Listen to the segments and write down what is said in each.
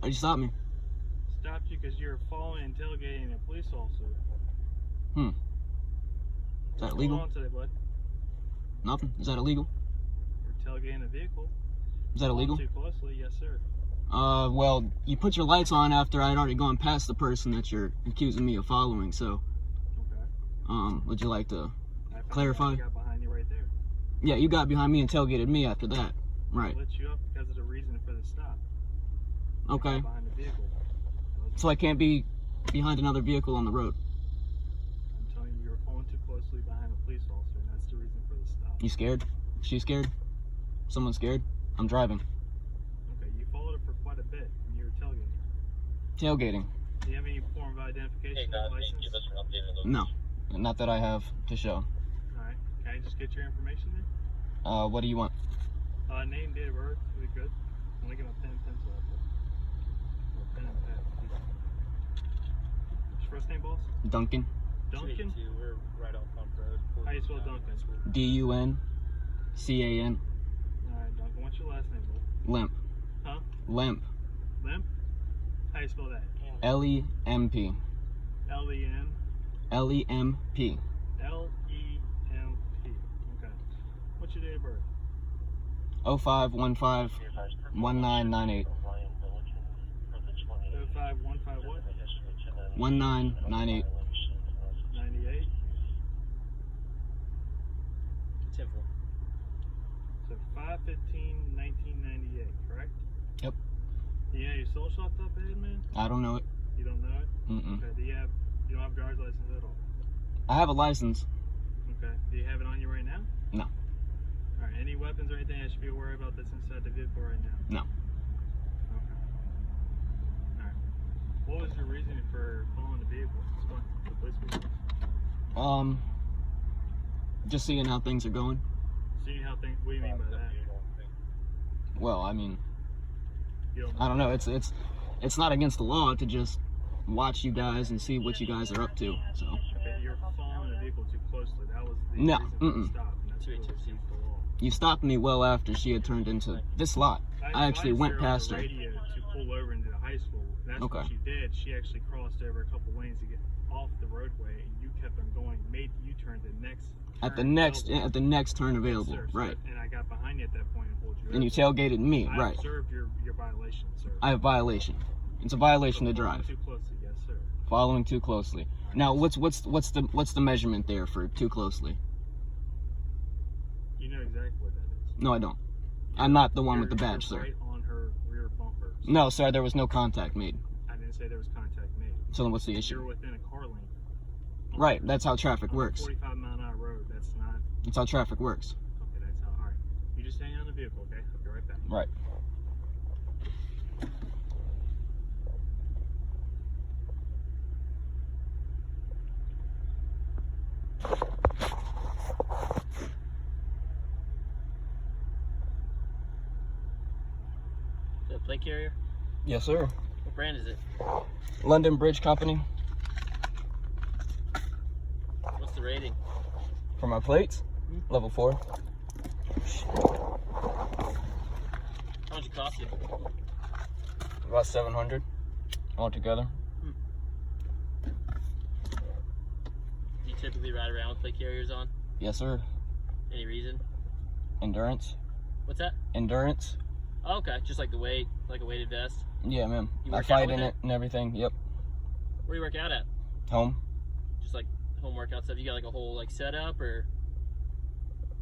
Why'd you stop me? Stopped you because you're following and tailgating a police officer. Is that illegal? What's going on today, bud? Nothing. Is that illegal? You're tailgating a vehicle. Is that illegal? Too closely, yes, sir. Well, you put your lights on after I'd already gone past the person that you're accusing me of following, so. Okay. Would you like to I clarify? I got behind you right there. Yeah, you got behind me and tailgated me after that. Right. I lit you up because of the reason for the stop. Okay. I got behind the vehicle. So I can't be behind another vehicle on the road. I'm telling you, you're following too closely behind a police officer, and that's the reason for the stop. You scared? She scared? Someone scared? I'm driving. Okay, you followed it for quite a bit, and you were tailgating. Tailgating? Do you have any form of identification or license? Give us an updated location. No. Not that I have to show. Alright, can I just get your information then? What do you want? Name, date of birth, would be good. I'm gonna get my pen and pencil out there. Or pen and pad. What's your first name, boss? Duncan. Duncan? We're right off Pump Road. How you spell Duncan? D-U-N-C-A-N. Alright, Duncan, what's your last name, bro? Lemp. Huh? Lemp. Lemp? How you spell that? L-E-M-P. L-E-M? L-E-M-P. L-E-M-P. Okay. What's your date of birth? 0515 1998. 0515 what? 1998. 98? Temple. So 5/15/1998, correct? Yep. Do you have your social off the top of your head, man? I don't know it. You don't know it? Mm-mm. Okay. You don't have a driver's license at all? I have a license. Okay. Do you have it on you right now? No. Alright, any weapons or anything I should be aware about that's inside the vehicle right now? No. Okay. Alright. What was your reasoning for following the vehicle? Explain. The police vehicle. Just seeing how things are going. Seeing how things, what do you mean by that? Well, I mean, You don't I don't know. It's not against the law to just watch you guys and see what you guys are up to. So. Okay, you're following the vehicle too closely. That was the No. reason for the stop, and that's what was against the law. You stopped me well after she had turned into this lot. I actually went past her. Radio to pull over into the high school. That's Okay. what she did. She actually crossed over a couple lanes to get off the roadway, and you kept on going. Made the U-turn the next. At the next turn available, Yes, sir. right? And I got behind you at that point and pulled you. And you tailgated me, I right? observed your violation, sir. I have violation. It's a violation to Following drive. too closely, yes, sir. Following too closely. Now, what's the measurement there for too closely? You know exactly what that is. No, I don't. I'm not the one with the badge, You're sir. right on her rear bumper. No, sir. There was no contact made. I didn't say there was contact made. So then, what's the You're issue? within a car lane. Right. That's how traffic On a works. 45-mile-an-hour road. That's not. That's how traffic works. Okay, that's how. All right. You just hang on the vehicle, okay? I'll be right back. Right. The plate carrier? Yes, sir. What brand is it? London Bridge Company. What's the rating? For my plates, level 4. How much it cost you? About 700 altogether. Do you typically ride around with plate carriers on? Yes, sir. Any reason? Endurance. What's that? Endurance. Oh, okay, just like the weight, like a weighted vest. Yeah, man. You I work out fight with in it? it and everything. Yep. Where do you work out at? Home. Just like home workout stuff. You got like a whole like setup or?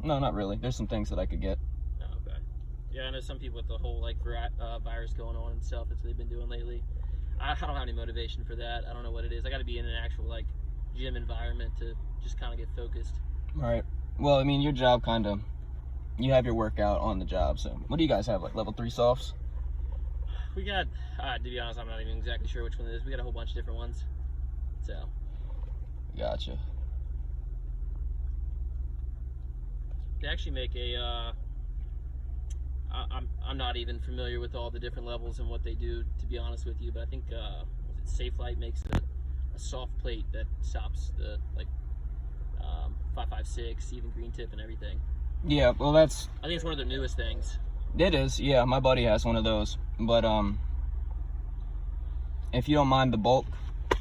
No, not really. There's some things that I could get. Oh, okay. Yeah, I know some people with the whole like virus going on and stuff. That's what they've been doing lately. I don't have any motivation for that. I don't know what it is. I got to be in an actual like gym environment to just kind of get focused. Right. Well, I mean, your job kind of, you have your workout on the job. So, what do you guys have? Like level 3 softs? We got, to be honest, I'm not even exactly sure which one it is. We got a whole bunch of different ones. So. Gotcha. They actually make a, I'm not even familiar with all the different levels and what they do, to be honest with you, but I think Safe Light makes a soft plate that stops the, like, 5.56, even green tip and everything. Yeah, well, I think it's one of their newest things. it is. Yeah, my buddy has one of those. But, if you don't mind the bulk,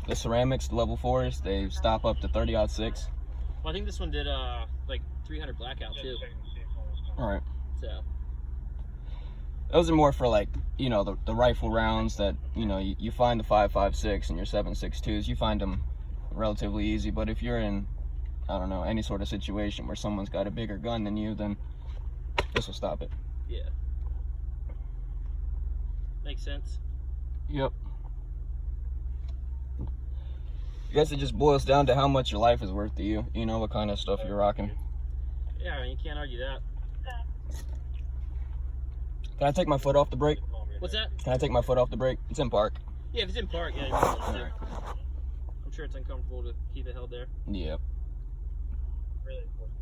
the ceramics, the level 4s, they stop up to 30-06. Well, I think this one did like 300 blackout too. All right. So those are more for like, you know, the rifle rounds that, you know, you find the 5.56 and your 7.62s, you find them relatively easy. But if you're in, I don't know, any sort of situation where someone's got a bigger gun than you, then this will stop it. yeah, makes sense. Yep. I guess it just boils down to how much your life is worth to you. You know, what kind of stuff you're rocking. Yeah, I mean, you can't argue that. Can I take my foot off the brake? What's that? Can I take my foot off the brake? It's in park. Yeah, if it's in park, yeah, you can do it. I'm sure it's uncomfortable to keep it held there. Yep. Really unhappy.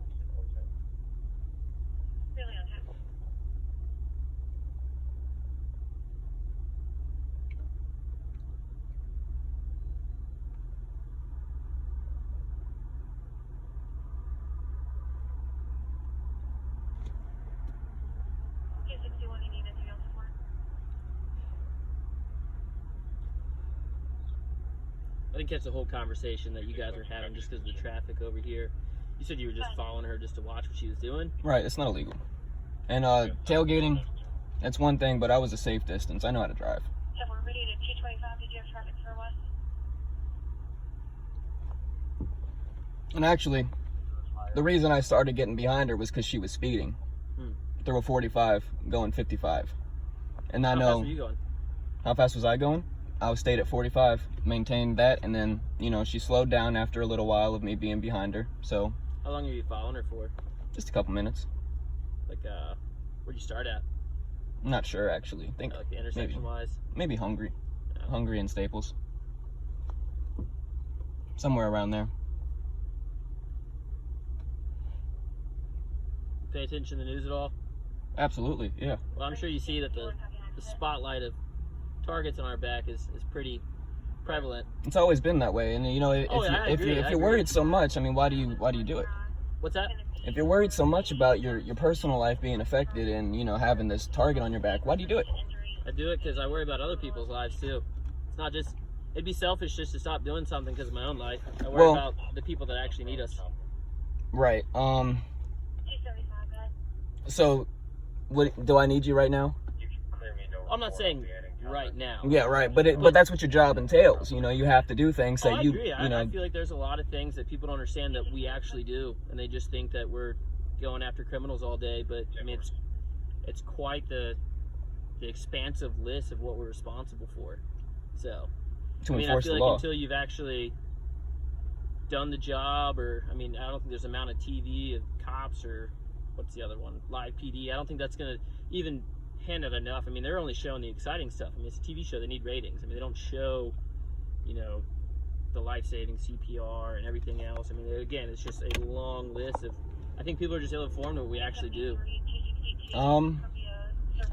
I didn't catch the whole conversation that you guys were having just because of the traffic over here. You said you were just following her just to watch what she was doing? Right, it's not illegal. And tailgating, that's one thing, but I was a safe distance. I know how to drive. So we're ready to 225. Did you have traffic for us? And actually, the reason I started getting behind her was because she was speeding through a 45, going 55. And I know. How fast were you going? How fast was I going? I was stayed at 45, maintained that, and then, you know, she slowed down after a little while of me being behind her. So. How long were you following her for? Just a couple minutes. Like, where'd you start at? I'm not sure, actually. Think Like the intersection-wise? Maybe Hungry. Yeah. Hungry and Staples. Somewhere around there. Pay attention to the news at all? Absolutely, yeah. Well, I'm sure you see that the spotlight of targets on our back is pretty prevalent. It's always been that way, and you know, if you're worried so much, I mean, why do you do it? What's that? If you're worried so much about your personal life being affected and, you know, having this target on your back, why do you do it? I do it because I worry about other people's lives too. It's not just, it'd be selfish just to stop doing something because of my own life. I worry about the people that actually need us. Right. 275, guys. So, what do I need you right now? I'm not saying right now. Yeah, right. But that's what your job entails. You know, you have to do things that I agree. you know. I feel like there's a lot of things that people don't understand that we actually do, and they just think that we're going after criminals all day. But I mean, it's quite the expansive list of what we're responsible for. So, To I mean, I enforce feel the like law. until you've actually done the job, or I mean, I don't think there's an amount of TV of cops or what's the other one, live PD. I don't think that's gonna even hint at enough. I mean, they're only showing the exciting stuff. I mean, it's a TV show; they need ratings. I mean, they don't show, you know, the life-saving CPR and everything else. I mean, again, it's just a long list of. I think people are just ill-informed of what we actually do.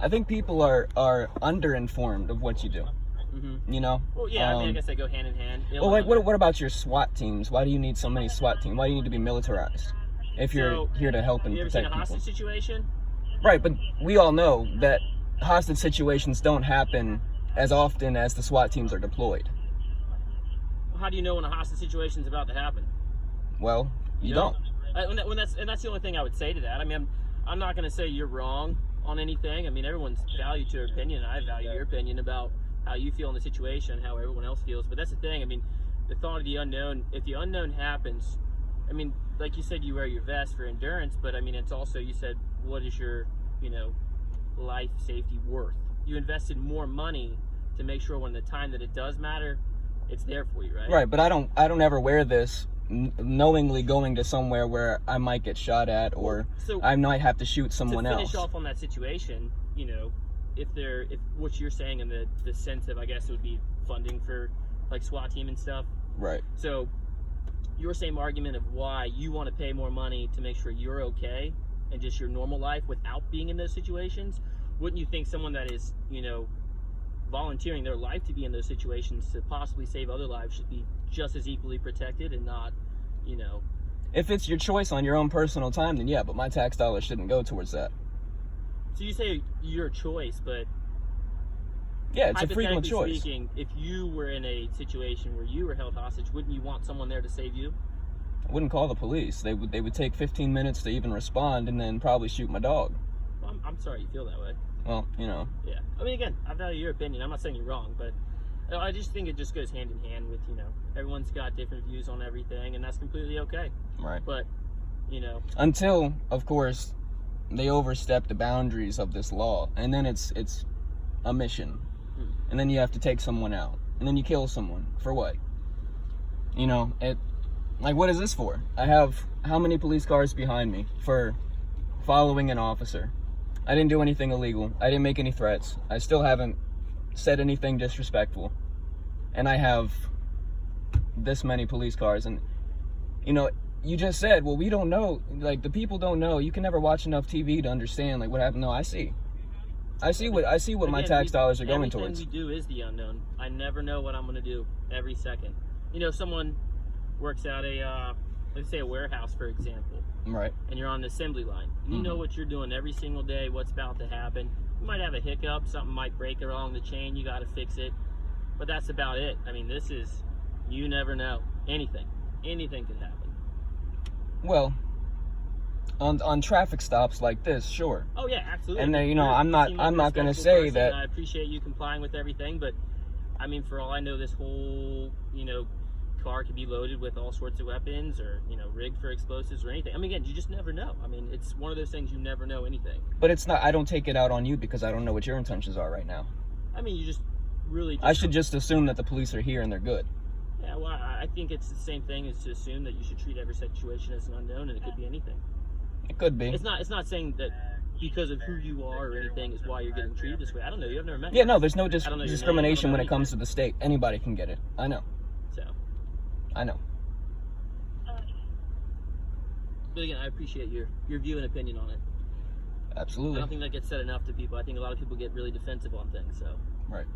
I think people are underinformed of what you do. Mm-hmm. You know. Well, yeah. I mean, I guess they go hand in hand. Well, like, what about your SWAT teams? Why do you need so many SWAT teams? Why do you need to be militarized if you're here to help and you ever seen protect a hostage people? situation? Right, but we all know that hostage situations don't happen as often as the SWAT teams are deployed. How do you know when a hostage situation is about to happen? Well, you don't. And that's the only thing I would say to that. I mean, I'm not going to say you're wrong on anything. I mean, everyone's value to their opinion. I value your opinion about how you feel in the situation, how everyone else feels. But that's the thing. I mean, the thought of the unknown. If the unknown happens, I mean, like you said, you wear your vest for endurance. But I mean, it's also, you said, what is your, you know, life safety worth? You invested more money to make sure when the time that it does matter, it's there for you, right? Right, but I don't ever wear this knowingly going to somewhere where I might get shot at or I might have to shoot someone else. To finish off on that situation, you know, if what you're saying in the sense of, I guess it would be funding for like SWAT team and stuff. Right. So your same argument of why you want to pay more money to make sure you're okay and just your normal life without being in those situations, wouldn't you think someone that is, you know, volunteering their life to be in those situations to possibly save other lives should be just as equally protected and not, you know? If it's your choice on your own personal time, then yeah, but my tax dollars shouldn't go towards that. So you say your choice, but Yeah, it's a freedom of hypothetically choice. speaking, if you were in a situation where you were held hostage, wouldn't you want someone there to save you? I wouldn't call the police. They would take 15 minutes to even respond, and then probably shoot my dog. Well, I'm sorry you feel that way. Well, you know. Yeah. I mean, again, I value your opinion. I'm not saying you're wrong, but I just think it just goes hand in hand with, everyone's got different views on everything, and that's completely okay. Right. But, Until, of course, they overstep the boundaries of this law, and then it's a mission, and then you have to take someone out, and then you kill someone for what? What is this for? I have how many police cars behind me for following an officer? I didn't do anything illegal. I didn't make any threats. I still haven't said anything disrespectful, and I have this many police cars. And you just said, well, we don't know, the people don't know. You can never watch enough TV to understand what happened. No, I see what my tax dollars are going towards. Everything we do is the unknown. I never know what I'm going to do every second. Someone works at let's say a warehouse, for example, right? And you're on the assembly line. You know what you're doing every single day, what's about to happen. You might have a hiccup, something might break along the chain, you got to fix it. But that's about it. I mean, you never know. Anything could happen. Well, on traffic stops like this, sure. Oh yeah, absolutely. And then, I'm not going to say that. I appreciate you complying with everything, but I mean, for all I know, this whole car could be loaded with all sorts of weapons, or rigged for explosives or anything. I mean, again, you just never know. I mean, it's one of those things, you never know anything. But it's not. I don't take it out on you because I don't know what your intentions are right now. I mean, you just really. I should just assume that the police are here and they're good. Yeah, well, I think it's the same thing as to assume that you should treat every situation as an unknown, and it could be anything. It could be. It's not saying that because of who you are or anything is why you're getting treated this way. I don't know. I've never met you. Yeah, no, there's no discrimination when it comes to the state. Anybody can get it. I know. So. I know. But again, I appreciate your view and opinion on it. Absolutely. I don't think that gets said enough to people. I think a lot of people get really defensive on things. So. Right.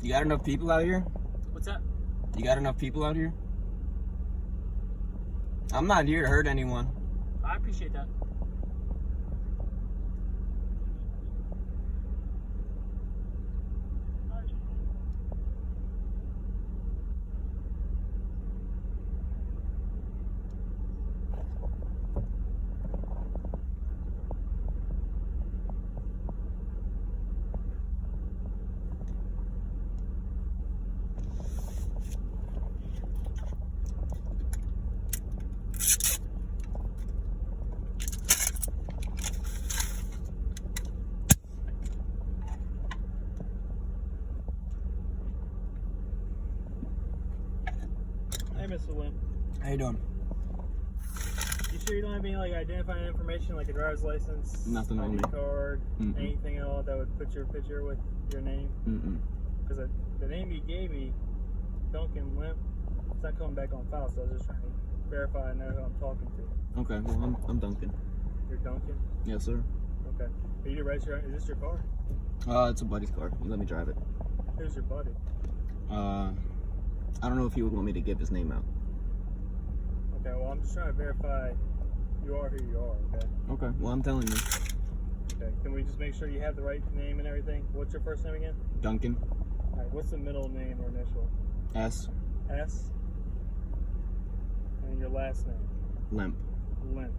You got enough people out here? What's that? You got enough people out here? I'm not here to hurt anyone. I appreciate that. Hey, Mr. Lim. How you doing? You sure you don't have any like identifying information, like a driver's license, Nothing on ID me. card, Mm-mm. anything at all that would put your picture with your name? Mm-mm. Because the name you gave me, Duncan Limp, it's not coming back on file, so I was just trying to verify I know who I'm talking to. Okay, well, I'm Duncan. You're Duncan? Yes, sir. Okay. Are you the register? Is this your car? It's a buddy's car. You let me drive it. Who's your buddy? I don't know if he would want me to give his name out. Okay, well, I'm just trying to verify you are who you are, okay? Okay, well, I'm telling you. Okay, can we just make sure you have the right name and everything? What's your first name again? Duncan. All right, what's the middle name or initial? S. S? And your last name? Limp. Limp.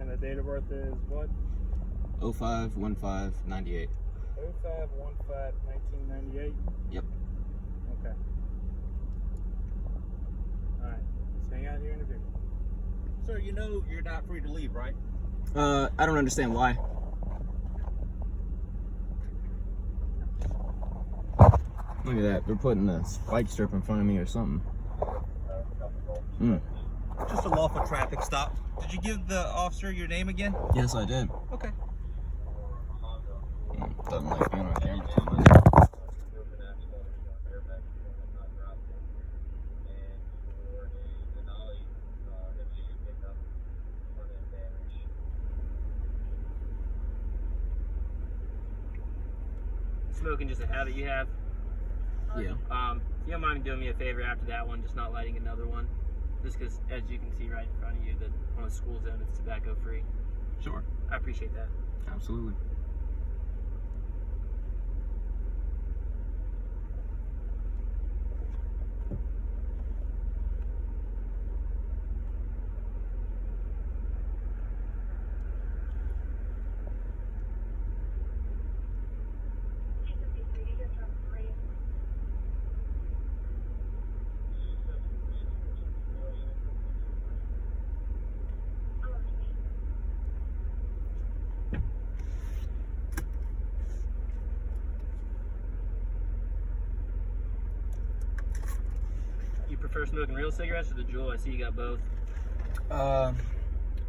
And the date of birth is what? 05/15/98. 05/15/1998? Yep. Okay. Alright, let's hang out here in the vehicle. Sir, you know you're not free to leave, right? I don't understand why. Look at that. They're putting a spike strip in front of me or something. Just a lawful traffic stop. Did you give the officer your name again? Yes, I did. Okay. Doesn't like being on camera too much. Smoking just a habit you have? Yeah. If you don't mind doing me a favor after that one, just not lighting another one. Just because, as you can see right in front of you, that on a school zone, it's tobacco free. Sure. I appreciate that. Absolutely. You prefer smoking real cigarettes or the Juul? I see you got both.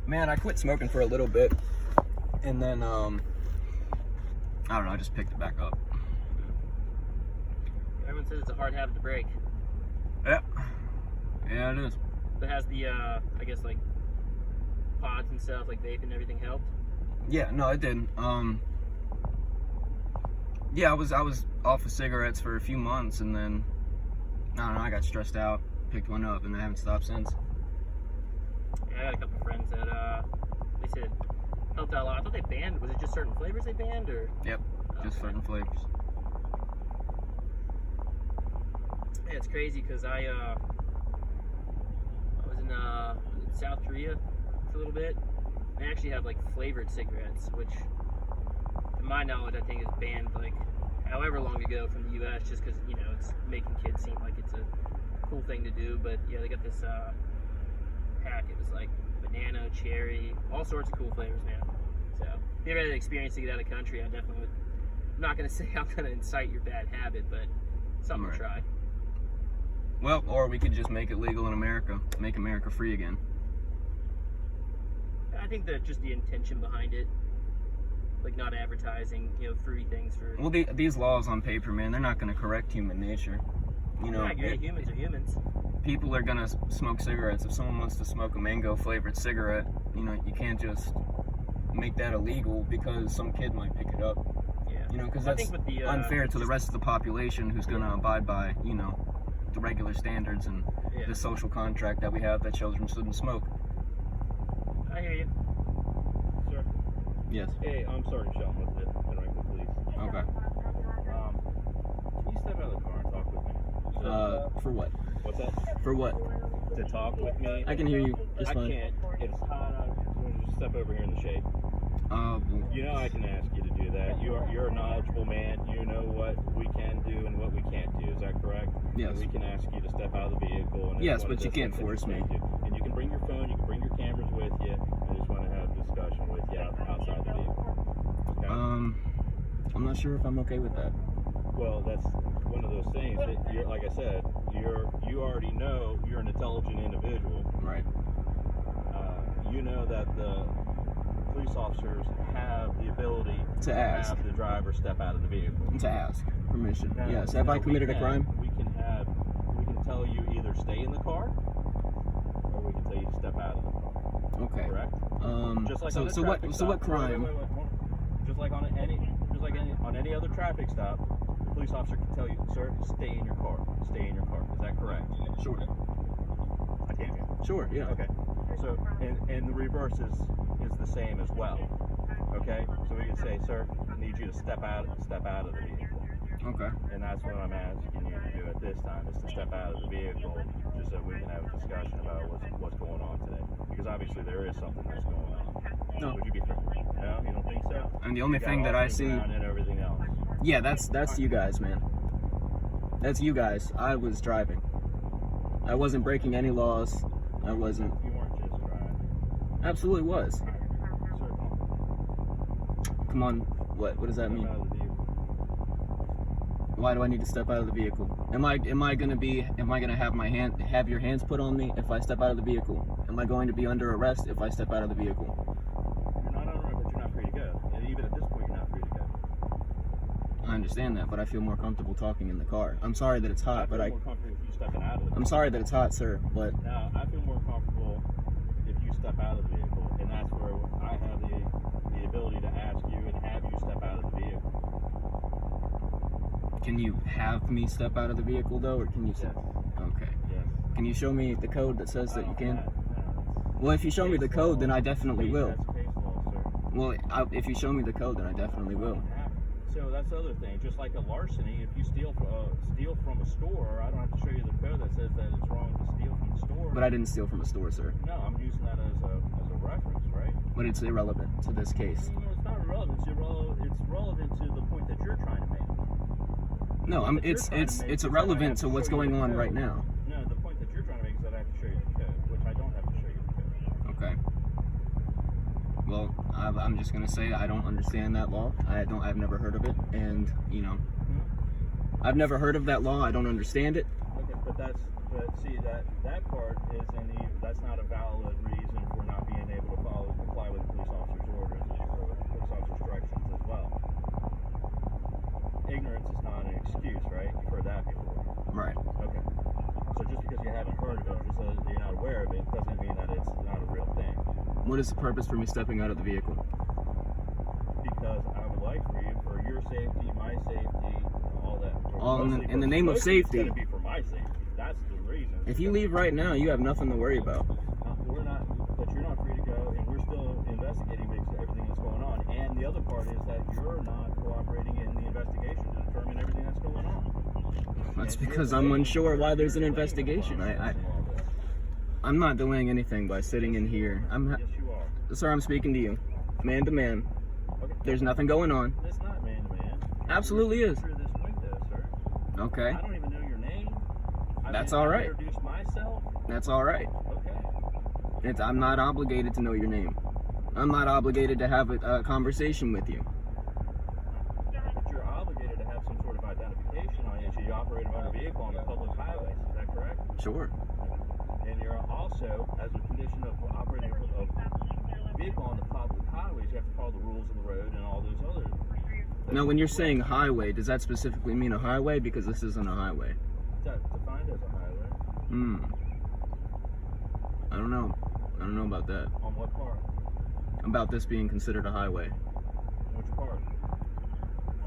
Man, I quit smoking for a little bit, and then I don't know, I just picked it back up. Everyone says it's a hard habit to break. Yeah. Yeah, it is. But has the, I guess, like, pods and stuff, like vape and everything helped? Yeah, no, it didn't. Yeah, I was off of cigarettes for a few months, and then I don't know, I got stressed out, picked one up, and I haven't stopped since. Yeah, I got a couple friends that, they said helped out a lot. I thought they banned, was it just certain flavors they banned, or? Yep, just certain flavors. Yeah, it's crazy because I was in South Korea for a little bit. They actually have like flavored cigarettes, which, to my knowledge, I think is banned like however long ago from the U.S. just because, you know, it's making kids seem like it's a cool thing to do. But yeah, they got this pack. It was like banana, cherry, all sorts of cool flavors, man. So if you ever had an experience to get out of the country, I definitely would. I'm not gonna say I'm gonna incite your bad habit, but something to try. Well, or we could just make it legal in America, make America free again. I think that just the intention behind it, like not advertising, you know, fruity things for. Well, these laws on paper, man, they're not going to correct human nature. You know, humans are humans. People are going to smoke cigarettes. If someone wants to smoke a mango-flavored cigarette, you know, you can't just make that illegal because some kid might pick it up. Yeah. You know, because I that's think with the, unfair to the rest of the population who's going to abide by, you know, the regular standards and Yeah. the social contract that we have that children shouldn't smoke. I hear you. Sir. Yes. Hey, I'm sorry, Sean, with the Henrico Police. Okay. Can you step out of the car and talk with me? For what? What's that? For what? To talk with me? I can hear you just I fine. can't. It's hot out. Just step over here in the shade. You know I can ask you to do that. You're a knowledgeable man. You know what we can do and what we can't do. Is that correct? Yes. And we can ask you to step out of the vehicle. And Yes, it's one but of you those can't things that force me. do. And you can bring your phone. You can bring your cameras with you. I just want to have a discussion with you outside the vehicle. Okay? I'm not sure if I'm okay with that. Well, that's one of those things that you're, like I said, you already know you're an intelligent individual. Right. You know that the police officers have the ability To ask. have the driver step out of the vehicle. To ask permission. Now, Yes. Have I we committed a can- crime? We can tell you either stay in the car, or we can tell you to step out of the car. Okay. Correct? Just like so on a so traffic what stop. crime? Wait, hold on. Just like on any other traffic stop, the police officer can tell you, sir, stay in your car. Stay in your car. Is that correct? Sure. I can't hear. Sure. Yeah. Okay. So, and the reverse is the same as well. Okay. So we can say, sir, I need you to step out of the vehicle. Okay. And that's what I'm asking you to do at this time, is to step out of the vehicle, just so we can have a discussion about what's going on today. Because obviously there is something that's going on. No. Would you be? No, you don't think so? And the only You got thing that I officers see, around and everything else. yeah, that's you guys, man. That's you guys. I was driving. I wasn't breaking any laws. I wasn't. You weren't just driving. Absolutely was. Sir, Come on. What does that step mean? out of the vehicle. Why do I need to step out of the vehicle? Am I gonna have your hands put on me if I step out of the vehicle? Am I going to be under arrest if I step out of the vehicle? You're not on road, but you're not free to go. And even at this point, you're not free to go. I understand that, but I feel more comfortable talking in the car. I'm sorry that it's hot, but feel more comfortable if you stepping out of the I'm sorry that it's hot, sir, but Now, I feel more comfortable if you step out of the vehicle, and that's where I have the ability to ask you and have you step out of the vehicle. can you have me step out of the vehicle though, or can you say? Okay. Yes. Can you show me the code that says that you can? No. Well, if you show me the code, then I definitely will. That's case law, sir. Well, if you show me the code, then I definitely will. So that's the other thing. Just like a larceny, if you steal from a store, I don't have to show you the code that says that it's wrong to steal from the store. But I didn't steal from a store, sir. No, I'm using that as a reference, right? But it's irrelevant to this case. No, it's not irrelevant. It's relevant to the point that you're trying to make. No, The point that it's you're trying to make is that I irrelevant have to what's show you going the on code. right now. No, the point that you're trying to make is that I have to show you the code, which I don't have to show you the code. Okay. Well, I'm just gonna say I don't understand that law. I've never heard of it, and you know, I've never heard of that law. I don't understand it. Okay, but see that part that's not a valid reason for not being able to comply with the police officer's orders or the police officer's directions as well. Ignorance is not an excuse, right? You've heard that before. Right. Okay. So just because you haven't heard of it, or just that you're not aware of it, doesn't mean that it's not a real thing. What is the purpose for me stepping out of the vehicle? Because I would like for your safety, my safety, all that. All in the- Mostly in the for- name of mostly safety. It's going to be for my safety. That's the reason. If you leave right now, you have nothing to worry about. We're not, but you're not free to go, and we're still investigating everything that's going on. And the other part is that you're not cooperating in the investigation to determine everything that's going on. That's And because you're I'm delaying- unsure why there's an you're delaying the investigation. process and all that. I'm not delaying anything by sitting in here. Yes, you are. Sir, I'm speaking to you, man to man. Okay. There's nothing going on. It's not man to man. Absolutely is. Through this window, sir. Okay, I don't even know your name. That's all right. I introduced myself. that's all right. Okay. I'm not obligated to know your name. I'm not obligated to have a conversation with you. But you're obligated to have some sort of identification on you. So you operate a motor vehicle on the public highways. Is that correct? Sure. And you're also, as a condition of operating a vehicle on the public highways, you have to follow the rules of the road and all those other. Now, when you're saying highway, does that specifically mean a highway? Because this isn't a highway. Defined as a highway. I don't know. I don't know about that. On what part? About this being considered a highway. Which part?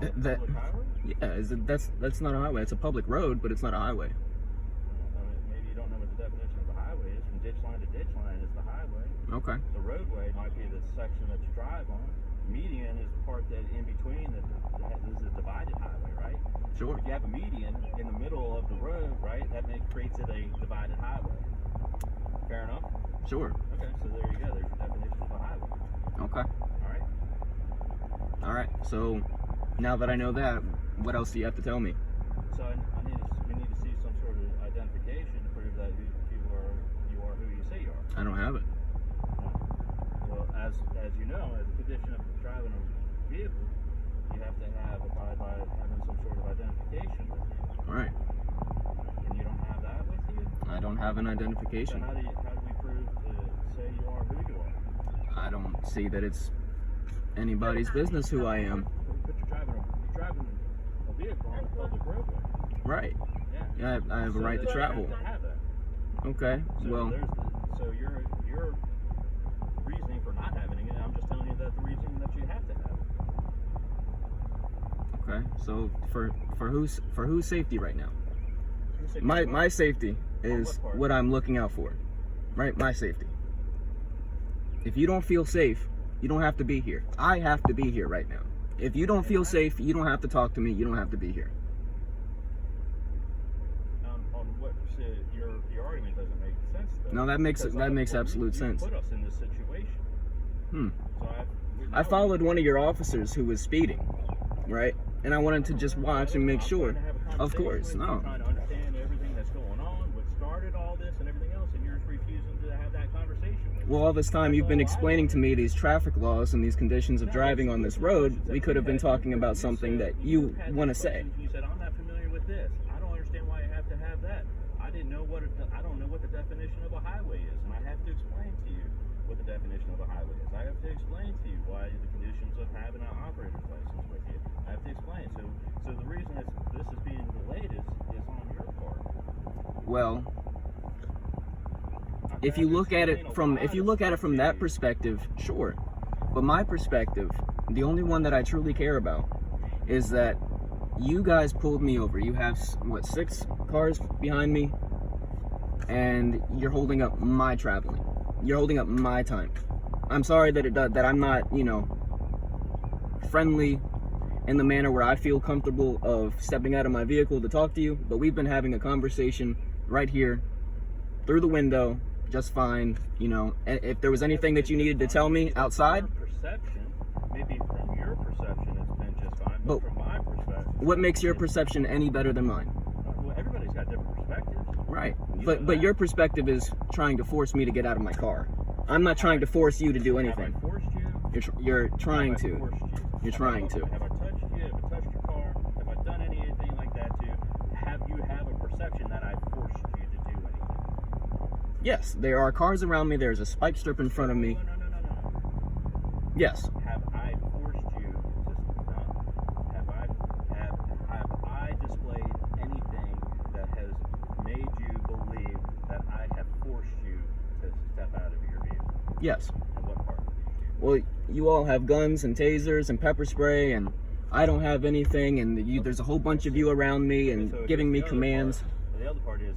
on a That- public highway? that's not a highway. It's a public road, but it's not a highway. Maybe you don't know what the definition of a highway is. From ditch line to ditch line is the highway. Okay. The roadway might be the section that you drive on. Median is the part that in between that is a divided highway, right? Sure. If you have a median in the middle of the road, right, that creates it a divided highway. Fair enough? Sure. Okay, so there you go. There's your definition of a highway. Okay. All right. All right. So now that I know that, what else do you have to tell me? So we need to see some sort of identification to prove that you are who you say you are. I don't have it. Well, as you know, as a condition of driving a vehicle, you have to abide by having some sort of identification with you. All right. And you don't have that with you? I don't have an So identification. how do we prove to say you are who you are? I don't see that it's anybody's business who I am. But you're driving a vehicle on a public roadway. Right. Yeah. Yeah, I have a So right to you travel. have to have that. Okay. So Well, so your reasoning for not having it, I'm just telling you that the reasoning that you have to have it. okay. So for whose safety right now? You say My safety On is what part? what I'm looking out for. Right? My safety. If you don't feel safe, you don't have to be here. I have to be here right now. If you don't feel safe, you don't have to talk to me. You don't have to be here. on what your argument doesn't make sense though. No, that makes Because absolute you sense. put us in this situation. So I followed one of your officers who was speeding, right? And I wanted to just watch and make sure. Of course, no. Trying to understand everything that's going on, what started all this and everything else, and you're just refusing to have that conversation with me. Well, all this time you've been explaining to me these traffic laws and these conditions of driving on this road. We could have been talking about something that you want to say. You said, I'm not familiar with this. I don't understand why you have to have that. I don't know what the definition of a highway is, and I have to explain to you what the definition of a highway is. I have to explain to you why the conditions of having an operator's license with you. I have to explain. So the reason this is being delayed is on your part. Well, if you look at it from that perspective, sure. But my perspective, the only one that I truly care about, is that you guys pulled me over. You have what, 6 cars behind me, and you're holding up my traveling. You're holding up my time. I'm sorry that I'm not, friendly in the manner where I feel comfortable of stepping out of my vehicle to talk to you, but we've been having a conversation right here through the window just fine. If there was anything that you needed to tell me outside, Maybe from your perception it's been just fine, but from my perspective, what makes your perception any better than mine? well, everybody's got different perspectives. Right. But your perspective is trying to force me to get out of my car. I'm not trying to force you to do anything. Have I forced you? You're trying Have I to. forced you? You're trying to. Have I touched you? Have I touched your car? Have I done anything like that to have you have a perception that I forced you to do anything? Yes, there are cars around me. There's a spike strip in front of me. No. Yes. Have I forced you to have I displayed anything that has made you believe that I have forced you to step out of your vehicle? Yes. And what part? Well, you all have guns and tasers and pepper spray, and I don't have anything, and there's a whole bunch of you around me and So giving me the other commands. part- the other part is